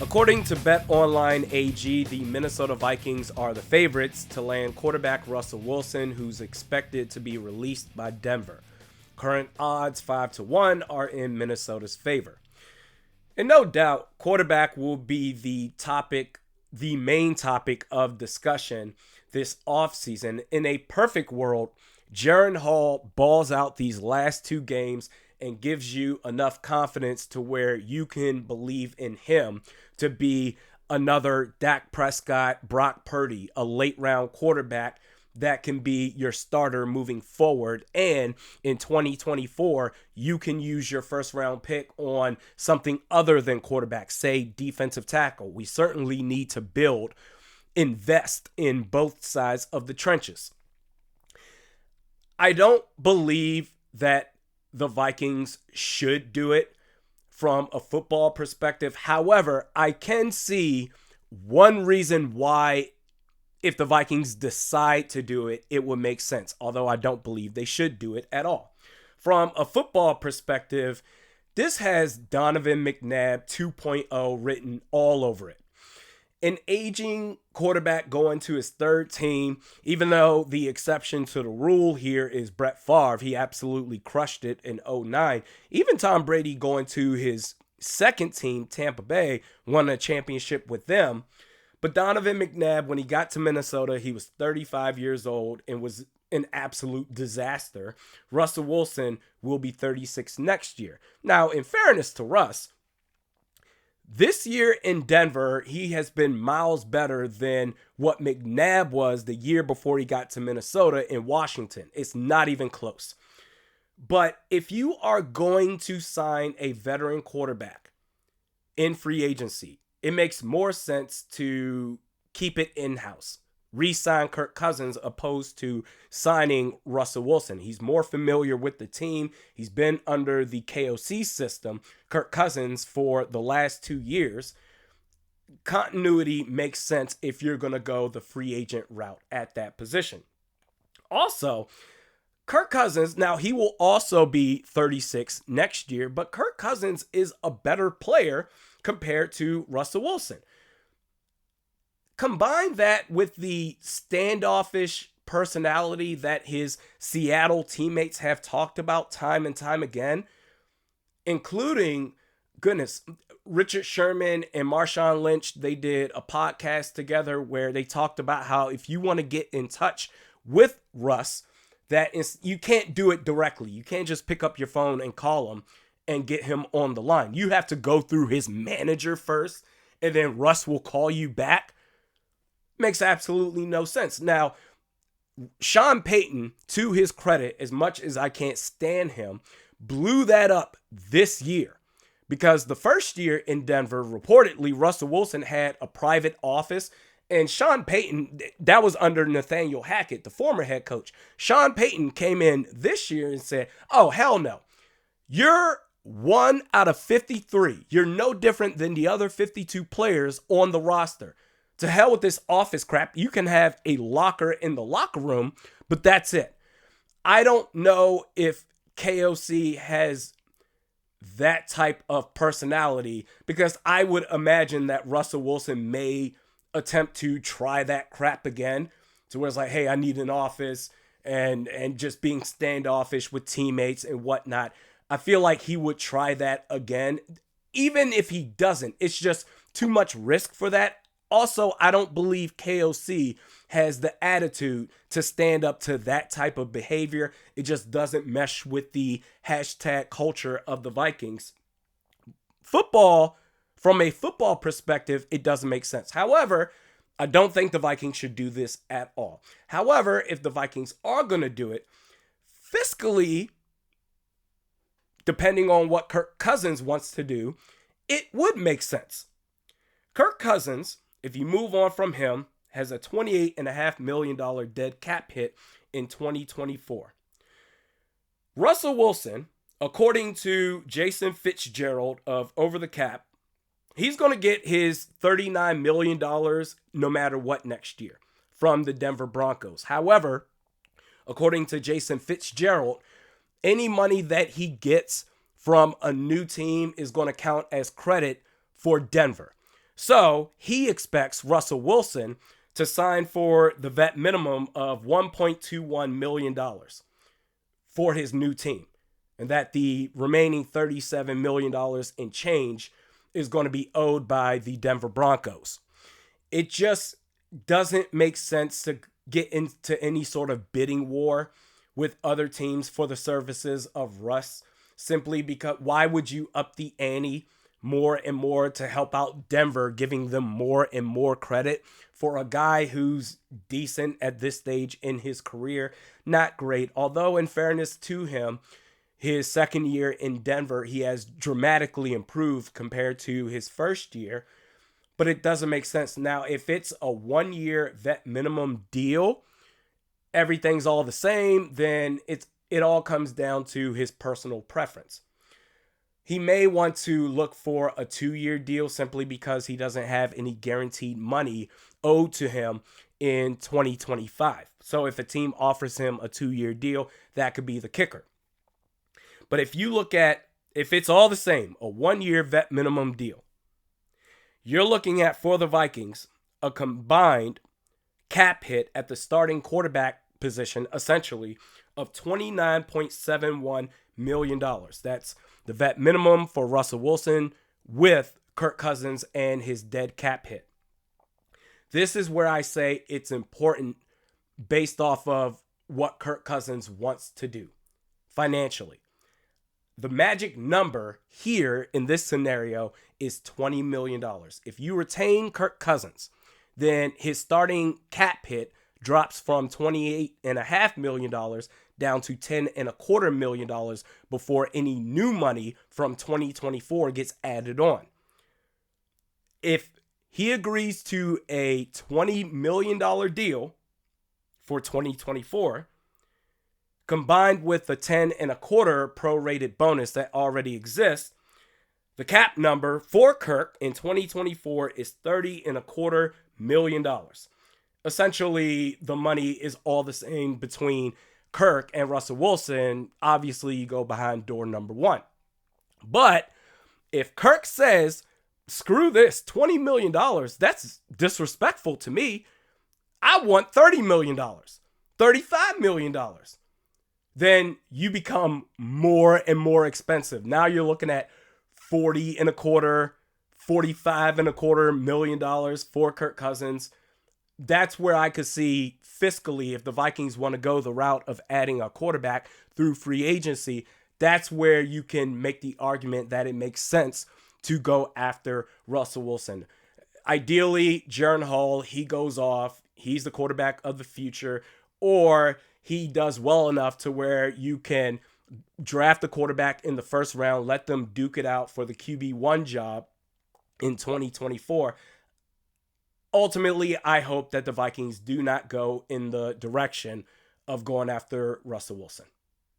According to BetOnline AG, the Minnesota Vikings are the favorites to land quarterback Russell Wilson, who's expected to be released by Denver. Current odds 5-1 are in Minnesota's favor. And no doubt, quarterback will be the main topic of discussion this offseason. In a perfect world, Jaren Hall balls out these last two games and gives you enough confidence to where you can believe in him to be another Dak Prescott, Brock Purdy, a late round quarterback that can be your starter moving forward. And in 2024, you can use your first round pick on something other than quarterback, say defensive tackle. We certainly need to invest in both sides of the trenches. I don't believe that the Vikings should do it from a football perspective. However, I can see one reason why, if the Vikings decide to do it, it would make sense, although I don't believe they should do it at all. From a football perspective, this has Donovan McNabb 2.0 written all over it. An aging quarterback going to his third team, even though the exception to the rule here is Brett Favre. He absolutely crushed it in 2009. Even Tom Brady going to his second team, Tampa Bay, won a championship with them. But Donovan McNabb, when he got to Minnesota, he was 35 years old and was an absolute disaster. Russell Wilson will be 36 next year. Now, in fairness to Russ, this year in Denver, he has been miles better than what McNabb was the year before he got to Minnesota in Washington. It's not even close. But if you are going to sign a veteran quarterback in free agency, it makes more sense to keep it in-house. Re-sign Kirk Cousins opposed to signing Russell Wilson. He's more familiar with the team. He's been under the KOC system, Kirk Cousins, for the last 2 years. Continuity makes sense if you're going to go the free agent route at that position. Also, Kirk Cousins, now he will also be 36 next year, but Kirk Cousins is a better player compared to Russell Wilson. Combine that with the standoffish personality that his Seattle teammates have talked about time and time again, including, Richard Sherman and Marshawn Lynch, they did a podcast together where they talked about how if you want to get in touch with Russ, you can't do it directly. You can't just pick up your phone and call him and get him on the line. You have to go through his manager first, and then Russ will call you back. Makes absolutely no sense. Now, Sean Payton, to his credit, as much as I can't stand him, blew that up this year. Because the first year in Denver, reportedly, Russell Wilson had a private office. And Sean Payton, that was under Nathaniel Hackett, the former head coach. Sean Payton came in this year and said, oh, hell no. You're 1 out of 53. You're no different than the other 52 players on the roster. To hell with this office crap. You can have a locker in the locker room, but that's it. I don't know if KOC has that type of personality, because I would imagine that Russell Wilson may attempt to try that crap again, to where it's like, hey, I need an office, and just being standoffish with teammates and whatnot. I feel like he would try that again. Even if he doesn't, it's just too much risk for that. Also, I don't believe KOC has the attitude to stand up to that type of behavior. It just doesn't mesh with the hashtag culture of the Vikings. Football, from a football perspective, it doesn't make sense. However, I don't think the Vikings should do this at all. However, if the Vikings are going to do it, fiscally, depending on what Kirk Cousins wants to do, it would make sense. Kirk Cousins, if you move on from him, has a $28.5 million dead cap hit in 2024. Russell Wilson, according to Jason Fitzgerald of Over the Cap, he's going to get his $39 million no matter what next year from the Denver Broncos. However, according to Jason Fitzgerald, any money that he gets from a new team is going to count as credit for Denver. So he expects Russell Wilson to sign for the vet minimum of $1.21 million for his new team, and that the remaining $37 million in change is going to be owed by the Denver Broncos. It just doesn't make sense to get into any sort of bidding war with other teams for the services of Russ, simply because why would you up the ante more and more to help out Denver, giving them more and more credit for a guy who's decent at this stage in his career? Not great, although in fairness to him, his second year in Denver, he has dramatically improved compared to his first year, but it doesn't make sense. Now, if it's a 1-year vet minimum deal, everything's all the same, then it all comes down to his personal preference. He may want to look for a 2-year deal simply because he doesn't have any guaranteed money owed to him in 2025. So if a team offers him a 2-year deal, that could be the kicker. But if it's all the same, a 1-year vet minimum deal, you're looking at, for the Vikings, a combined cap hit at the starting quarterback position, essentially, of $29.71 million. That's the vet minimum for Russell Wilson with Kirk Cousins and his dead cap hit. This is where I say it's important based off of what Kirk Cousins wants to do financially. The magic number here in this scenario is $20 million. If you retain Kirk Cousins, then his starting cap hit drops from $28.5 million down to $10.25 million before any new money from 2024 gets added on. If he agrees to a $20 million deal for 2024, combined with the 10.25 prorated bonus that already exists, the cap number for Kirk in 2024 is $30.25 million. Essentially, the money is all the same between Kirk and Russell Wilson. Obviously, you go behind door number one. But if Kirk says, screw this, $20 million, that's disrespectful to me, I want $30 million, $35 million, then you become more and more expensive. Now you're looking at $45.25 million for Kirk Cousins. That's where I could see fiscally, if the Vikings want to go the route of adding a quarterback through free agency, that's where you can make the argument that it makes sense to go after Russell Wilson. Ideally, Jaren Hall, he goes off, he's the quarterback of the future, or he does well enough to where you can draft the quarterback in the first round, let them duke it out for the QB1 job in 2024. Ultimately, I hope that the Vikings do not go in the direction of going after Russell Wilson.